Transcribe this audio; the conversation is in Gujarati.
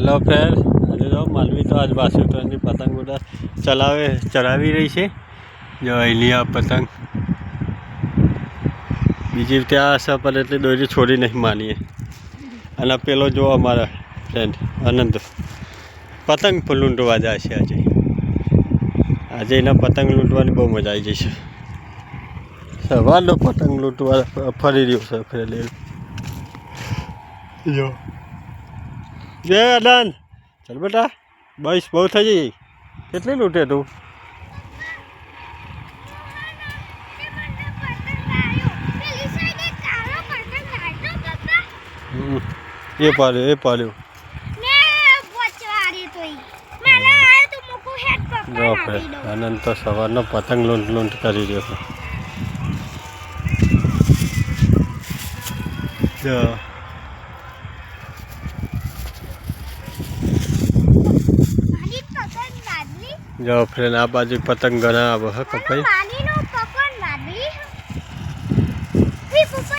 हेलो फ्रेंड, આજે જો માલવી તો આજ વાસુતરની પતંગ ઉડા ચલાવી રહી છે। જો અહીંની આ પતંગ બીજી ત્યાં હશે પણ એટલી દોરી છોડી નહીં માનીએ। અને પેલો જો અમારા ફ્રેન્ડ અનંત પતંગ લૂંટવા જાય છે। આજે એના પતંગ લૂંટવાની બહુ મજા આવી જશે। સવારનો પતંગ લૂંટવા ફરી રહ્યો છે ફરેલી જો જય આનંદ ચાલ બેટા બસ બહુ થઈ જઈ કેટલી લૂંટે તું એ પાડ્યો આનંદ તો સવારનો પતંગ લૂંટ કરી રહ્યો છે। જો ફ્રેન્ડ આ બાજુ પતંગ ઘણા આવે હે કપાઈ